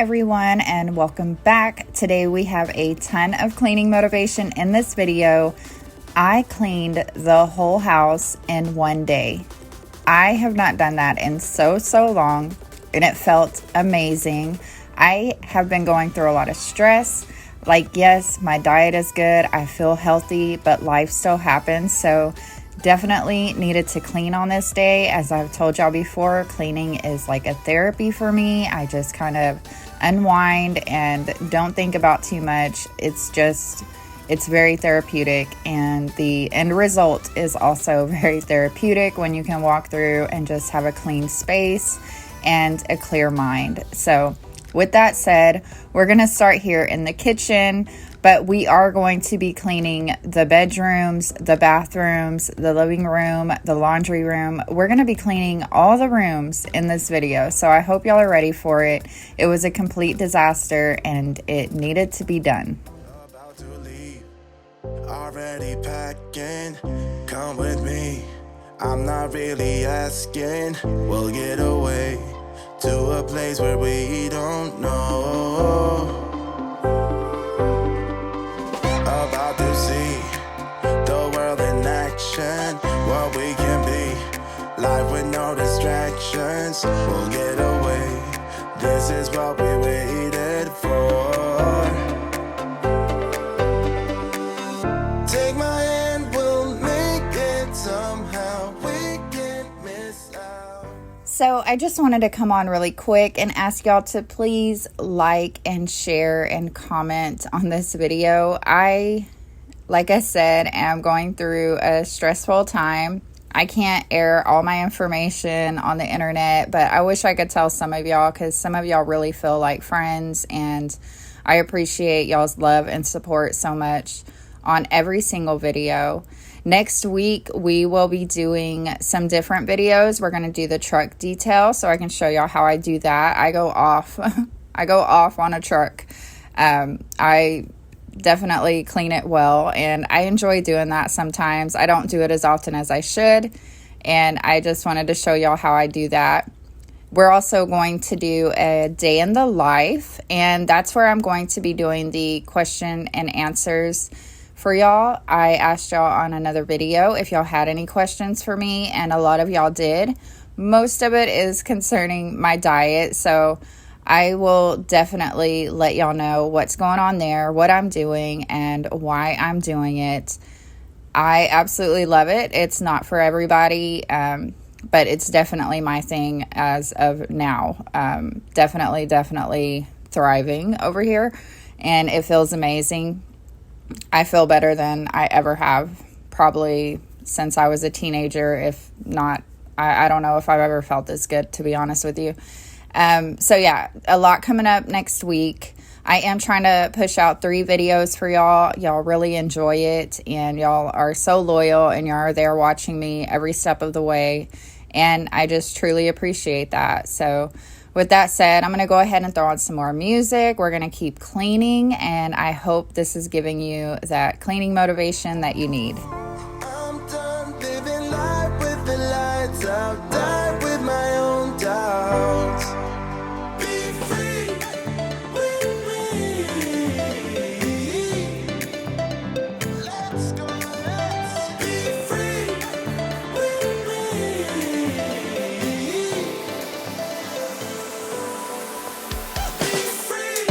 everyone, and welcome back. Today we have a ton of cleaning motivation in this video. I cleaned the whole house in one day. I have not done that in so long, and it felt amazing. I have been going through a lot of stress. Like, yes, my diet is good, I feel healthy, but life still happens, so definitely needed to clean on this day. As I've told y'all before, cleaning is like a therapy for me. I just kind of unwind and don't think about too much. It's very therapeutic, and the end result is also very therapeutic when you can walk through and just have a clean space and a clear mind. So with that said, we're going to start here in the kitchen, but we are going to be cleaning the bedrooms, the bathrooms, the living room, the laundry room. We're going to be cleaning all the rooms in this video, so I hope y'all are ready for it. It was a complete disaster, and it needed to be done. About to leave, already packing, come with me. I'm not really asking, we'll get away to a place where we don't know. About to see the world in action, what we can be, life with no distractions. We'll get away, this is what we waited for. Take my hand, we'll make it somehow, we can't miss out. So I just wanted to come on really quick and ask y'all to please like and share and comment on this video. Like I said, am going through a stressful time. I can't air all my information on the internet, but I wish I could tell some of y'all, because some of y'all really feel like friends, and I appreciate y'all's love and support so much on every single video. Next week, we will be doing some different videos. We're going to do the truck detail, so I can show y'all how I do that. I go off. I go off on a truck. I definitely clean it well, and I enjoy doing that sometimes. I don't do it as often as I should, and I just wanted to show y'all how I do that. We're also going to do a day in the life, and that's where I'm going to be doing the question and answers for y'all. I asked y'all on another video if y'all had any questions for me, and a lot of y'all did. Most of it is concerning my diet, so I will definitely let y'all know what's going on there, what I'm doing, and why I'm doing it. I absolutely love it. It's not for everybody, but it's definitely my thing as of now. Definitely thriving over here, and it feels amazing. I feel better than I ever have, probably since I was a teenager. If not, I don't know if I've ever felt this good, to be honest with you. So yeah, a lot coming up next week. I am trying to push out 3 videos for y'all. Y'all really enjoy it, and y'all are so loyal, and y'all are there watching me every step of the way, and I just truly appreciate that. So with that said, I'm going to go ahead and throw on some more music. We're going to keep cleaning, and I hope this is giving you that cleaning motivation that you need. I'm done living life with the lights out, die with my own doubts. Be free with me. Let's go, let's be free with me. Be free.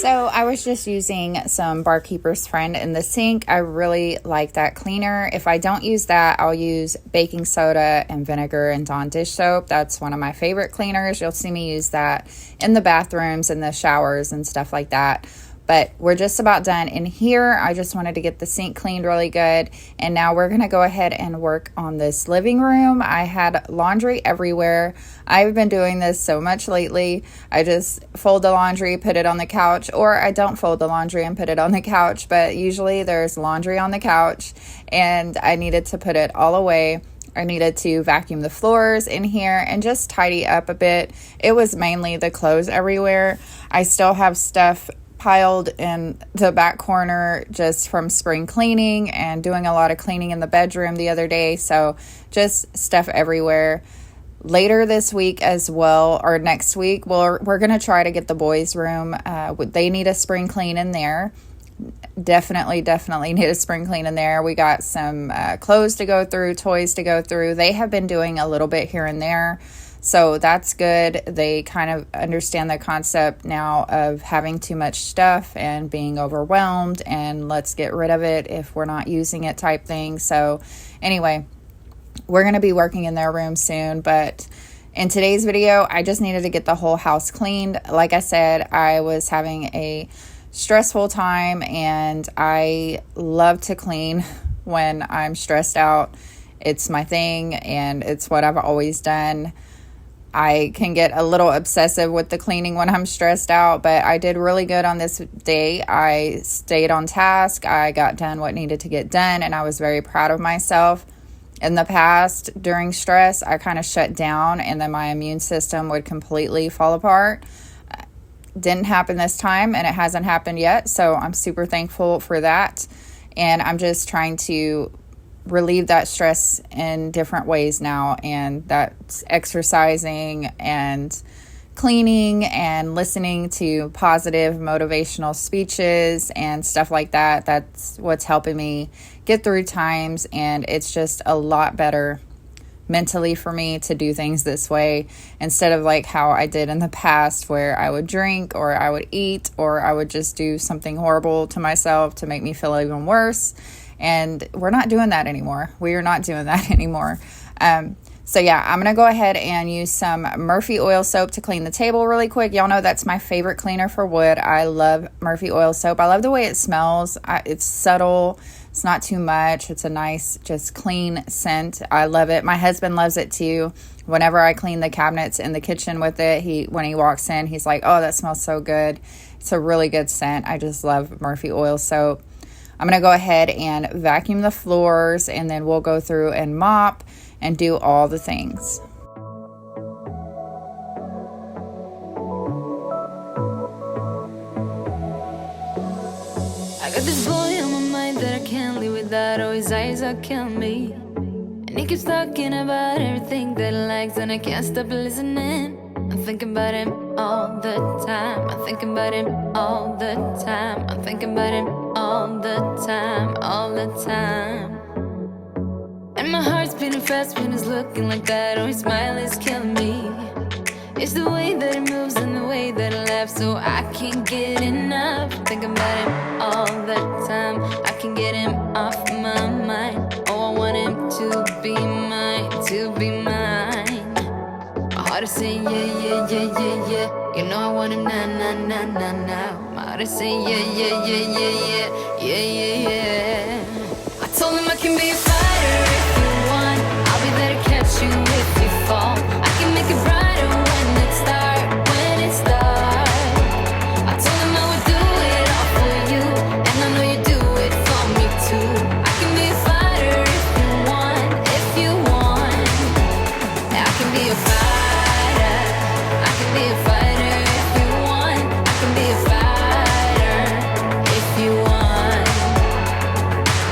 So I was just using some Barkeeper's Friend in the sink. I really like that cleaner. If I don't use that, I'll use baking soda and vinegar and Dawn dish soap. That's one of my favorite cleaners. You'll see me use that in the bathrooms and the showers and stuff like that. But we're just about done in here. I just wanted to get the sink cleaned really good. And now we're going to go ahead and work on this living room. I had laundry everywhere. I've been doing this so much lately. I just fold the laundry, put it on the couch, or I don't fold the laundry and put it on the couch. But usually there's laundry on the couch and I needed to put it all away. I needed to vacuum the floors in here and just tidy up a bit. It was mainly the clothes everywhere. I still have stuff piled in the back corner just from spring cleaning and doing a lot of cleaning in the bedroom the other day. So just stuff everywhere. Later this week as well, or next week, we're going to try to get the boys' room. They need a spring clean in there. Definitely need a spring clean in there. We got some clothes to go through, toys to go through. They have been doing a little bit here and there. So that's good. They kind of understand the concept now of having too much stuff and being overwhelmed and let's get rid of it if we're not using it type thing. So anyway, we're going to be working in their room soon. But in today's video, I just needed to get the whole house cleaned. Like I said, I was having a stressful time and I love to clean when I'm stressed out. It's my thing and it's what I've always done. I can get a little obsessive with the cleaning when I'm stressed out, but I did really good on this day. I stayed on task. I got done what needed to get done, and I was very proud of myself. In the past, during stress, I kind of shut down, and then my immune system would completely fall apart. Didn't happen this time, and it hasn't happened yet, so I'm super thankful for that, and I'm just trying to relieve that stress in different ways now, and that's exercising and cleaning and listening to positive motivational speeches and stuff like that. That's what's helping me get through times, and it's just a lot better mentally for me to do things this way instead of like how I did in the past where I would drink or I would eat or I would just do something horrible to myself to make me feel even worse. And we're not doing that anymore. We are not doing that anymore. So yeah, I'm going to go ahead and use some Murphy oil soap to clean the table really quick. Y'all know that's my favorite cleaner for wood. I love Murphy oil soap. I love the way it smells. It's subtle. It's not too much. It's a nice, just clean scent. I love it. My husband loves it too. Whenever I clean the cabinets in the kitchen with it, when he walks in, he's like, oh, that smells so good. It's a really good scent. I just love Murphy oil soap. I'm going to go ahead and vacuum the floors, and then we'll go through and mop and do all the things. I got this boy on my mind that I can't live without. Oh, his eyes are killing me. And he keeps talking about everything that he likes, and I can't stop listening. I'm thinking about him all the time. I'm thinking about him all the time. I'm thinking about him all the time, all the time. And my heart's beating fast when he's looking like that. Oh, his smile is killing me. It's the way that he moves and the way that he laughs, so I can't get enough. I'm thinking about him all the time. I can't get him off my mind. Oh, I want him to be mine, to be mine. My heart is saying yeah, yeah, yeah, yeah, yeah. You know I want him now, now, now, now, now. My heart is saying yeah, yeah, yeah, yeah, yeah, yeah, yeah, yeah. I told him I can be a fighter if you want. I'll be there to catch you if you fall. I can make it brighter when it's dark, when it's dark. I told him I would do it all for you, and I know you do it for me too. I can be a fighter if you want, if you want. I can be a fighter. I can be a fighter if you want. I can be a fighter if you want.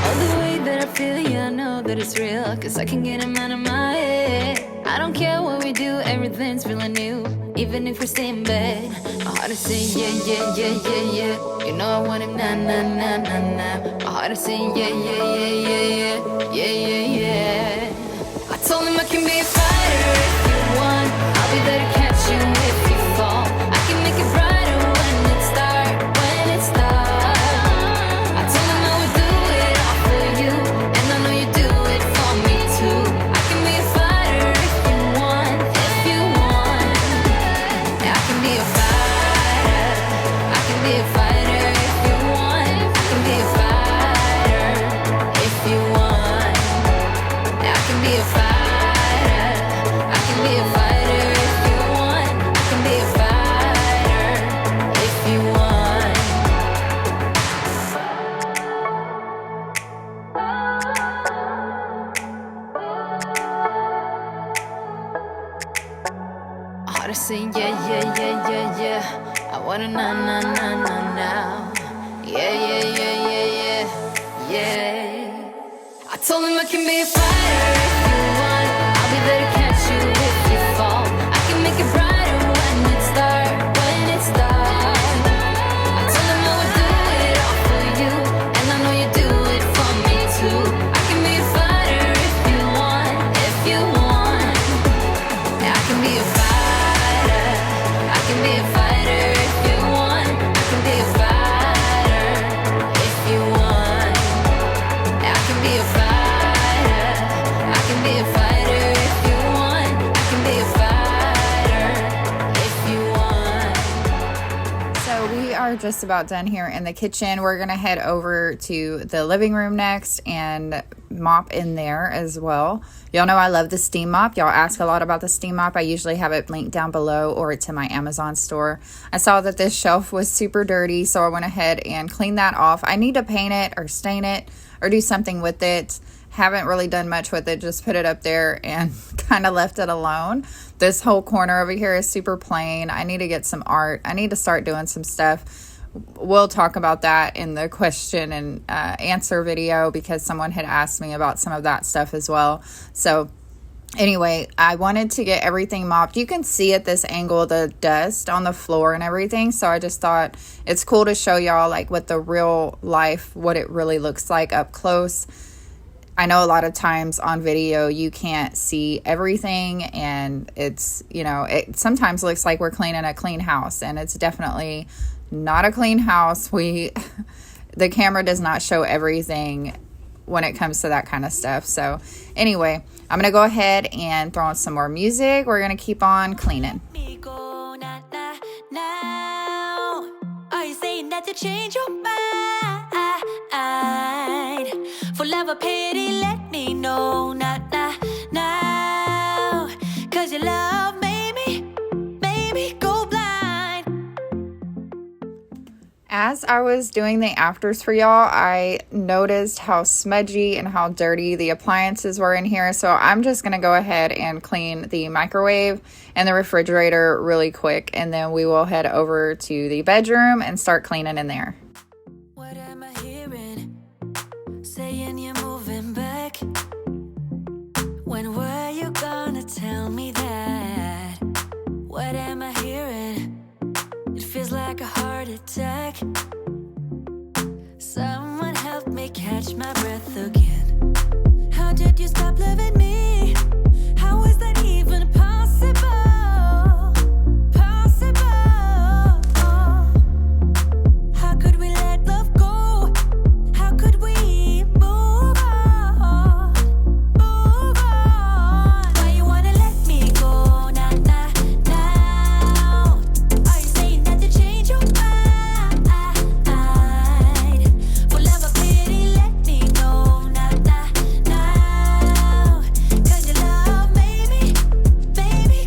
All the way that I feel, yeah, I know that it's real, 'cause I can get him out of my head. I don't care what we do, everything's feeling new. Even if we stay in bed, my heart is saying yeah, yeah, yeah, yeah, yeah. You know I want him now, now, now, now, now. My heart is saying yeah, yeah, yeah, yeah, yeah, yeah, yeah, yeah. I told him I can be a fighter if you want. I'll be there to catch you if you fall. I can make it brighter when it's dark, when I wanna now. Yeah. I told him I can be a fighter if you want. I'll be there to catch you if you fall. I can make it brighter when it's dark. I told him I would do it all for you, and I know you do it for me too. I can be a fighter if you want. Yeah, I can be a fighter. I can be a fighter if you want. I can be a fighter if you want. Yeah, I can be a fighter. I can be a fighter if you want. I can be a fighter if you want. So we are just about done here in the kitchen. We're gonna head over to the living room next and mop in there as well. Y'all know I love the steam mop. Y'all ask a lot about the steam mop. I usually have it linked down below or to my Amazon store. I saw that this shelf was super dirty, so I went ahead and cleaned that off. I need to paint it or stain it or do something with it. Haven't really done much with it, just put it up there and kind of left it alone. This whole corner over here is super plain. I need to get some art. I need to start doing some stuff. We'll talk about that in the question and answer video, because someone had asked me about some of that stuff as well. So anyway, I wanted to get everything mopped. You can see at this angle the dust on the floor and everything, so I just thought it's cool to show y'all like what the real life, what it really looks like up close. I know a lot of times on video you can't see everything, and it's, you know, it sometimes looks like we're cleaning a clean house, and it's definitely not a clean house. The camera does not show everything when it comes to that kind of stuff. So anyway, I'm gonna go ahead and throw on some more music. We're gonna keep on cleaning. Are you saying that to change your mind? For love or pity, let me know now. Cause your love made me go blind. As I was doing the afters for y'all, I noticed how smudgy and how dirty the appliances were in here. So I'm just going to go ahead and clean the microwave and the refrigerator really quick. And then we will head over to the bedroom and start cleaning in there. What am I hearing? Saying you're moving back. When were you gonna tell me that? What am I hearing? It feels like a heart attack. Someone help me catch my breath again. How did you stop loving me? How is that even possible? How could we let love go? How could we move on? Why you wanna let me go now? Are you saying that to change your mind? For love or pity, let me know now. Cause your love made me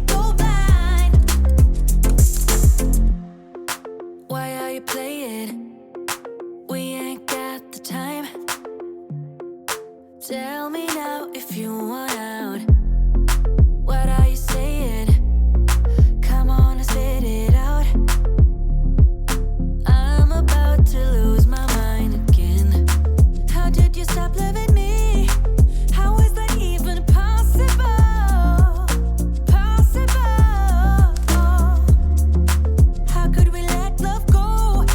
go blind. Why are you playing? We ain't got the time. Tell me now if you want out. What are you saying? Come on and spit it out. I'm about to lose my mind again. How did you stop loving me? How is that even possible? How could we let love go?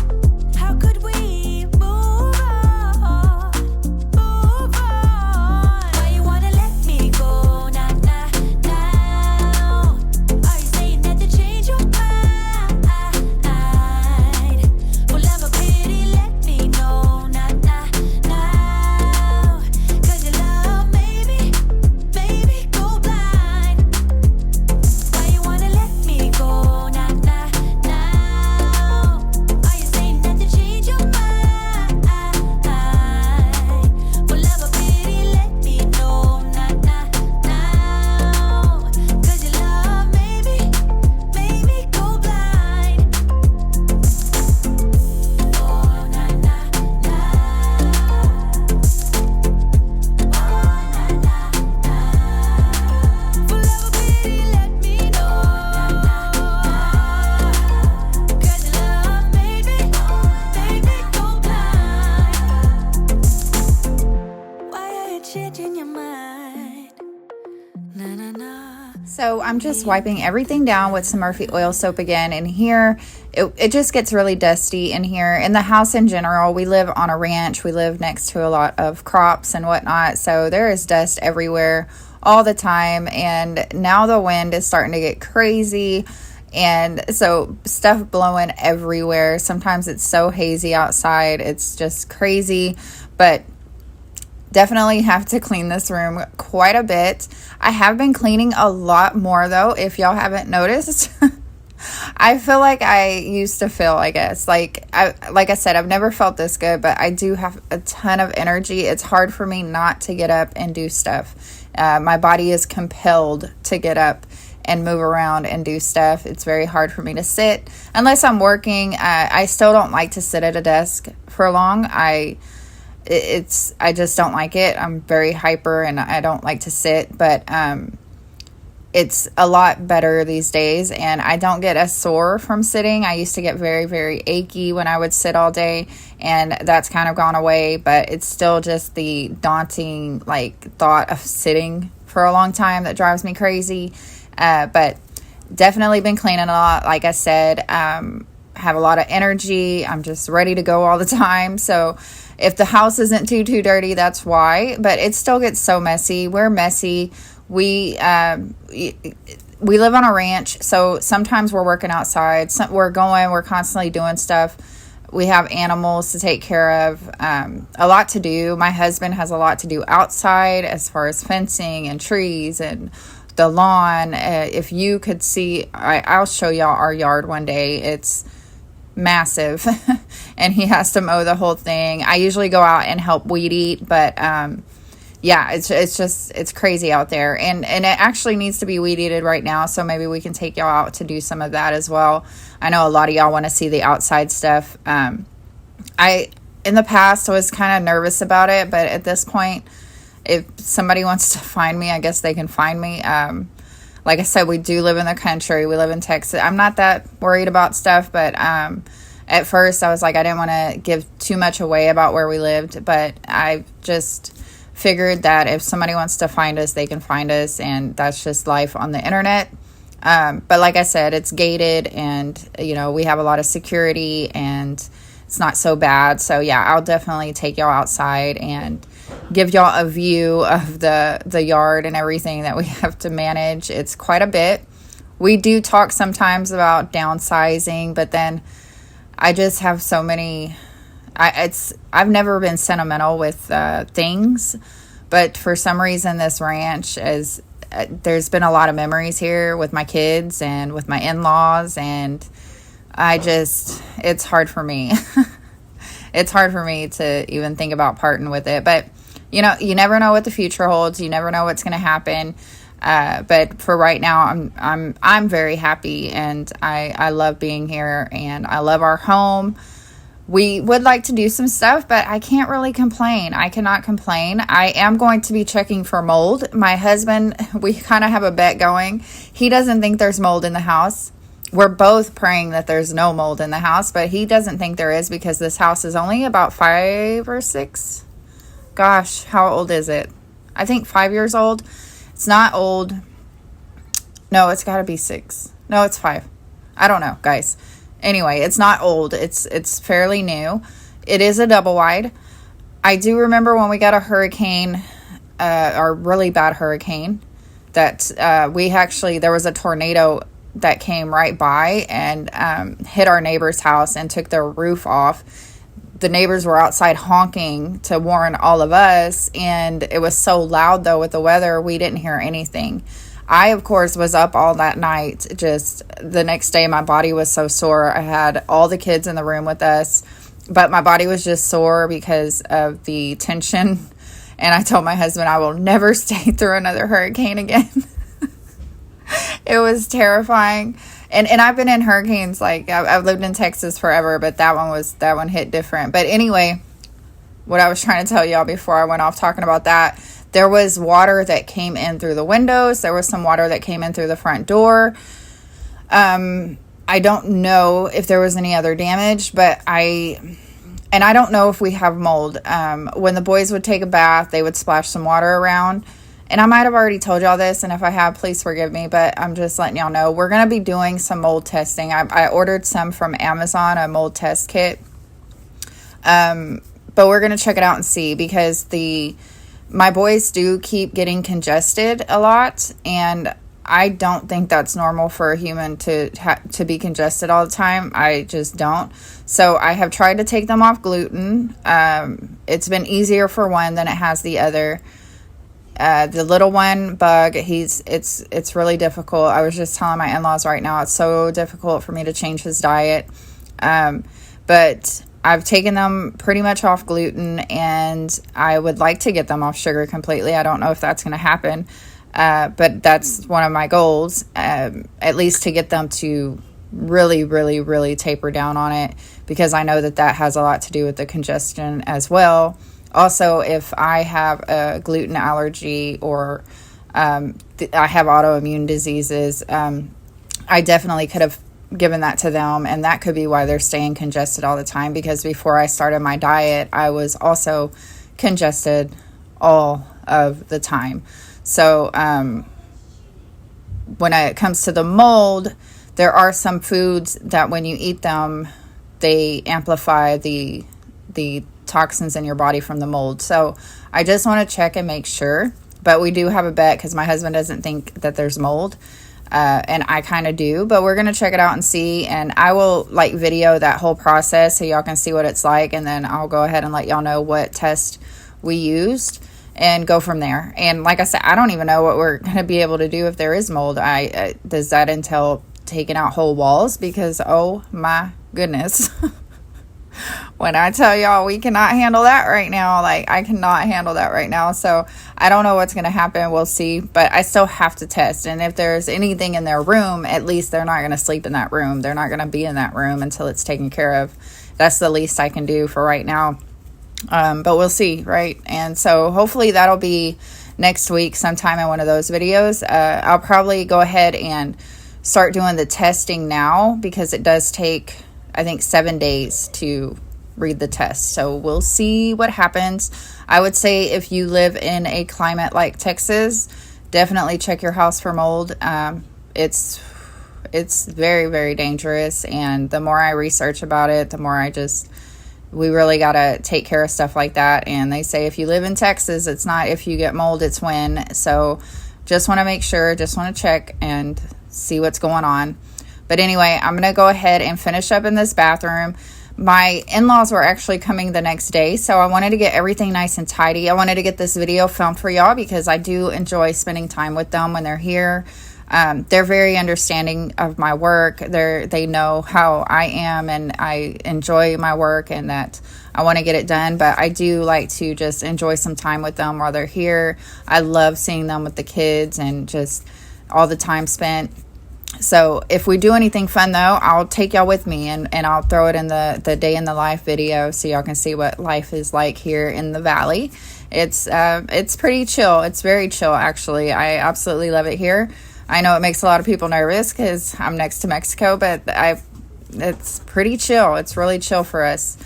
So I'm just wiping everything down with some Murphy oil soap again. And here, it just gets really dusty in here. In the house in general, we live on a ranch. We live next to a lot of crops and whatnot. So there is dust everywhere all the time. And now the wind is starting to get crazy. And so stuff blowing everywhere. Sometimes it's so hazy outside. It's just crazy. But definitely have to clean this room quite a bit. I have been cleaning a lot more though, if y'all haven't noticed. I feel like I used to feel, I guess. Like I said, I've never felt this good, but I do have a ton of energy. It's hard for me not to get up and do stuff. My body is compelled to get up and move around and do stuff. It's very hard for me to sit. Unless I'm working, I still don't like to sit at a desk for long. I just don't like it. I'm very hyper and I don't like to sit, but it's a lot better these days and I don't get as sore from sitting. I used to get very, very achy when I would sit all day and that's kind of gone away, but it's still just the daunting thought of sitting for a long time that drives me crazy. But definitely been cleaning a lot. Like I said, have a lot of energy. I'm just ready to go all the time. So if the house isn't too dirty, that's why. But it still gets so messy. We're messy. We live on a ranch, so sometimes we're working outside. We're constantly doing stuff. We have animals to take care of. A lot to do. My husband has a lot to do outside as far as fencing and trees and the lawn. If you could see, I'll show y'all our yard one day. It's massive and he has to mow the whole thing. I usually go out and help weed eat, but yeah, it's crazy out there and it actually needs to be weed eated right now, so maybe we can take y'all out to do some of that as well. I know a lot of y'all want to see the outside stuff. I in the past was kind of nervous about it, but at this point, if somebody wants to find me, I guess they can find me. Like I said, we do live in the country. We live in Texas. I'm not that worried about stuff, but at first I was like, I didn't want to give too much away about where we lived, but I just figured that if somebody wants to find us, they can find us, and that's just life on the internet. But like I said, it's gated, and we have a lot of security, and it's not so bad. So yeah, I'll definitely take y'all outside and give y'all a view of the yard and everything that we have to manage. It's quite a bit. We do talk sometimes about downsizing, but then I just have so many. I've never been sentimental with things, but for some reason this ranch is. There's been a lot of memories here with my kids and with my in-laws, and it's hard for me. It's hard for me to even think about parting with it, but you never know what the future holds. You never know what's going to happen. But for right now, I'm very happy, and I love being here, and I love our home. We would like to do some stuff, but I can't really complain. I cannot complain. I am going to be checking for mold. My husband, we kind of have a bet going. He doesn't think there's mold in the house. We're both praying that there's no mold in the house, but he doesn't think there is because this house is only about 5 or 6. Gosh, how old is it? I think 5 years old. It's not old. No, it's got to be 6. No, it's 5. I don't know, guys. Anyway, it's not old. It's fairly new. It is a double wide. I do remember when we got a hurricane, or really bad hurricane, that there was a tornado that came right by and hit our neighbor's house and took their roof off. The neighbors were outside honking to warn all of us, and it was so loud though with the weather, we didn't hear anything. I, of course, was up all that night. Just the next day, my body was so sore. I had all the kids in the room with us, but my body was just sore because of the tension. And I told my husband I will never stay through another hurricane again. It was terrifying. And I've been in hurricanes. I've lived in Texas forever, but that one hit different. But anyway, what I was trying to tell y'all before I went off talking about that, there was water that came in through the windows. There was some water that came in through the front door. I don't know if there was any other damage, but I don't know if we have mold. When the boys would take a bath, they would splash some water around, And I might have already told y'all this, and if I have, please forgive me, but I'm just letting y'all know. We're going to be doing some mold testing. I ordered some from Amazon, a mold test kit. But we're going to check it out and see, because my boys do keep getting congested a lot, and I don't think that's normal for a human to be congested all the time. I just don't. So I have tried to take them off gluten. It's been easier for one than it has the other. The little one, Bug, it's really difficult. I was just telling my in-laws right now, it's so difficult for me to change his diet. But I've taken them pretty much off gluten, and I would like to get them off sugar completely. I don't know if that's going to happen. But that's one of my goals, at least to get them to really, really, really taper down on it, because I know that has a lot to do with the congestion as well. Also, if I have a gluten allergy or I have autoimmune diseases, I definitely could have given that to them, and that could be why they're staying congested all the time, because before I started my diet, I was also congested all of the time. So when it comes to the mold, there are some foods that when you eat them, they amplify the toxins in your body from the mold. So I just want to check and make sure. But we do have a bet, because my husband doesn't think that there's mold. And I kind of do. But we're going to check it out and see. And I will video that whole process so y'all can see what it's like. And then I'll go ahead and let y'all know what test we used, and go from there. And like I said, I don't even know what we're going to be able to do if there is mold. Does that entail taking out whole walls? Because, oh my goodness. When I tell y'all we cannot handle that right now, I cannot handle that right now. So I don't know what's going to happen. We'll see. But I still have to test. And if there's anything in their room, at least they're not going to sleep in that room. They're not going to be in that room until it's taken care of. That's the least I can do for right now. But we'll see, right? And so hopefully that'll be next week sometime in one of those videos. I'll probably go ahead and start doing the testing now, because it does take, I think, 7 days to read the test. So we'll see what happens. I would say if you live in a climate like Texas, definitely check your house for mold. It's very, very dangerous. And the more I research about it, the more we really got to take care of stuff like that. And they say if you live in Texas, it's not if you get mold, it's when. So just want to make sure, just want to check and see what's going on. But anyway, I'm going to go ahead and finish up in this bathroom. My in-laws were actually coming the next day, so I wanted to get everything nice and tidy. I wanted to get this video filmed for y'all, because I do enjoy spending time with them when they're here. They're very understanding of my work. They know how I am, and I enjoy my work, and that I want to get it done. But I do like to just enjoy some time with them while they're here. I love seeing them with the kids and just all the time spent. So if we do anything fun, though, I'll take y'all with me, and I'll throw it in the day in the life video so y'all can see what life is like here in the valley. It's pretty chill. It's very chill, actually. I absolutely love it here. I know it makes a lot of people nervous because I'm next to Mexico, but it's pretty chill. It's really chill for us.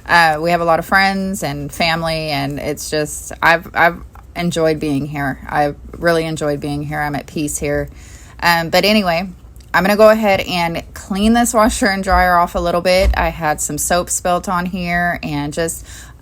We have a lot of friends and family, and it's just, I've enjoyed being here. I've really enjoyed being here. I'm at peace here. But anyway, I'm going to go ahead and clean this washer and dryer off a little bit. I had some soap spilt on here, and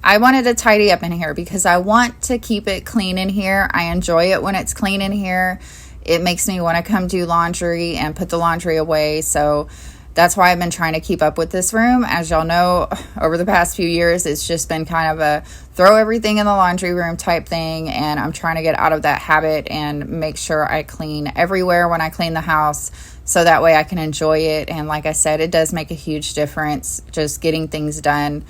I wanted to tidy up in here because I want to keep it clean in here. I enjoy it when it's clean in here. It makes me want to come do laundry and put the laundry away. So that's why I've been trying to keep up with this room. As y'all know, over the past few years, it's just been kind of a throw everything in the laundry room type thing. And I'm trying to get out of that habit and make sure I clean everywhere when I clean the house, so that way I can enjoy it. And like I said, it does make a huge difference just getting things done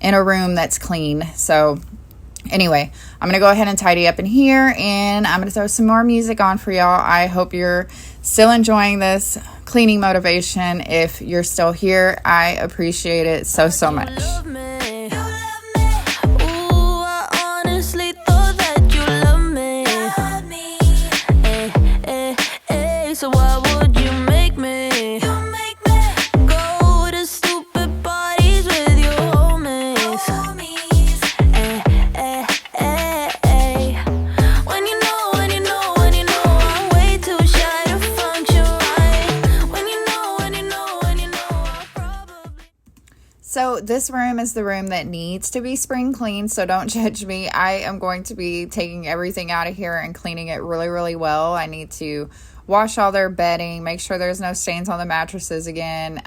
in a room that's clean. So anyway, I'm going to go ahead and tidy up in here, and I'm going to throw some more music on for y'all. I hope you're still enjoying this cleaning motivation. If you're still here, I appreciate it so much. So why would you make me go to stupid parties with your homies? When you know So this room is the room that needs to be spring cleaned, so don't judge me. I am going to be taking everything out of here and cleaning it really, really well. I need to wash all their bedding, make sure there's no stains on the mattresses again,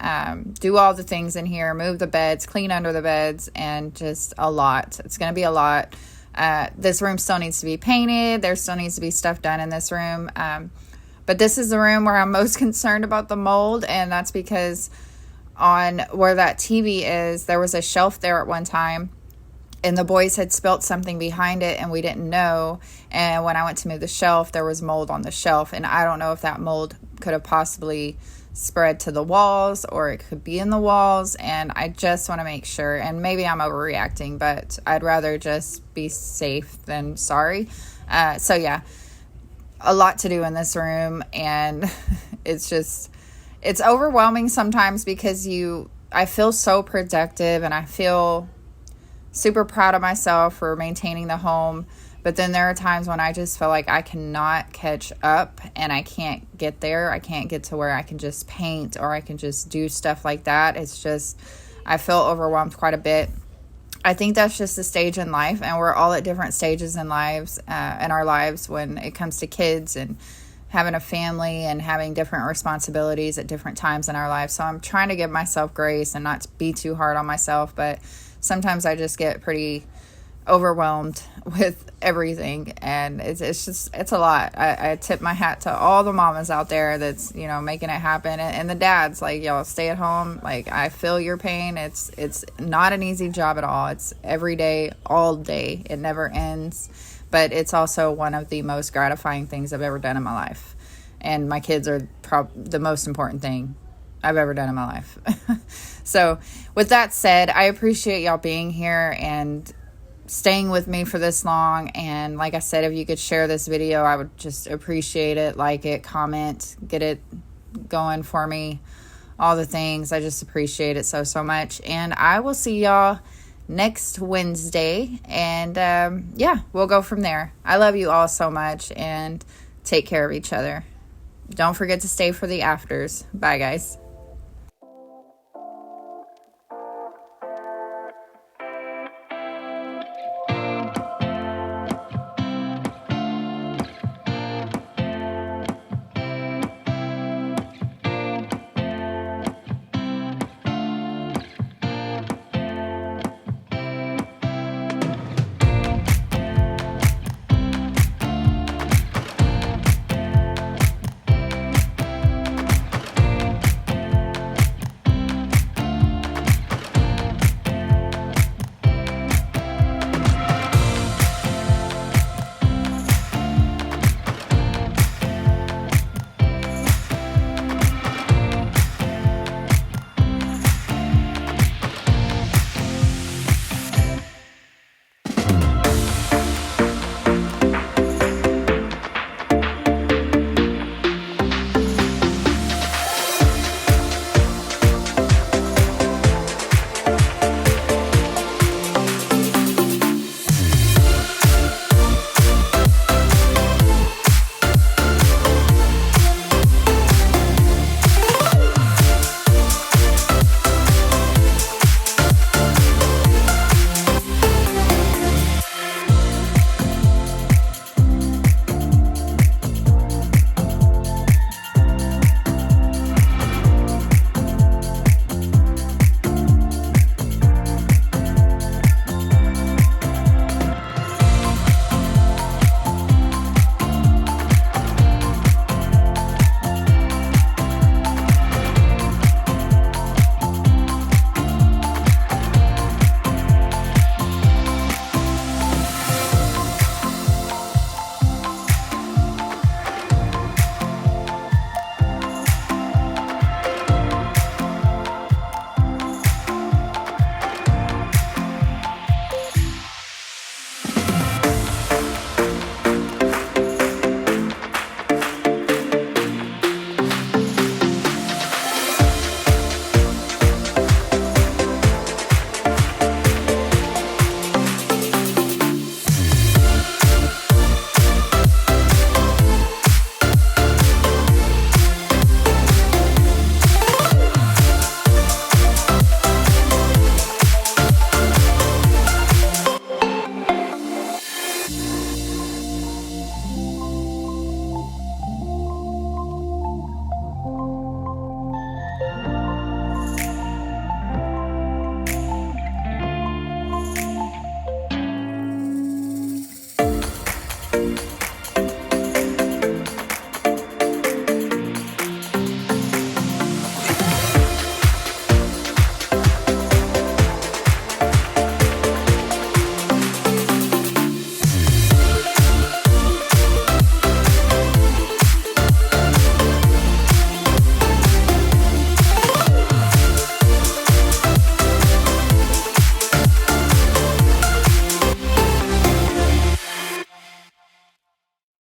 do all the things in here, move the beds, clean under the beds, and just a lot. It's going to be a lot. This room still needs to be painted. There still needs to be stuff done in this room. But this is the room where I'm most concerned about the mold, and that's because on where that TV is, there was a shelf there at one time, and the boys had spilt something behind it and we didn't know. And when I went to move the shelf, there was mold on the shelf, and I don't know if that mold could have possibly spread to the walls or it could be in the walls, and I just want to make sure. And maybe I'm overreacting, but I'd rather just be safe than sorry. So yeah, a lot to do in this room, and it's overwhelming sometimes because I feel so productive and I feel super proud of myself for maintaining the home. But then there are times when I just feel like I cannot catch up and I can't get there. I can't get to where I can just paint or I can just do stuff like that. It's just, I feel overwhelmed quite a bit. I think that's just a stage in life, and we're all at different stages in our lives when it comes to kids and having a family and having different responsibilities at different times in our lives. So I'm trying to give myself grace and not be too hard on myself, but sometimes I just get pretty overwhelmed with everything, and it's a lot. I tip my hat to all the mamas out there that's, making it happen, and the dads, like, y'all stay at home. Like, I feel your pain. It's not an easy job at all. It's every day, all day. It never ends. But it's also one of the most gratifying things I've ever done in my life. And my kids are the most important thing I've ever done in my life. So with that said, I appreciate y'all being here and staying with me for this long. And like I said, if you could share this video, I would just appreciate it. Like it, comment, get it going for me, all the things. I just appreciate it so much. And I will see y'all next Wednesday, and we'll go from there. I love you all so much, and take care of each other. Don't forget to stay for the afters. Bye, guys.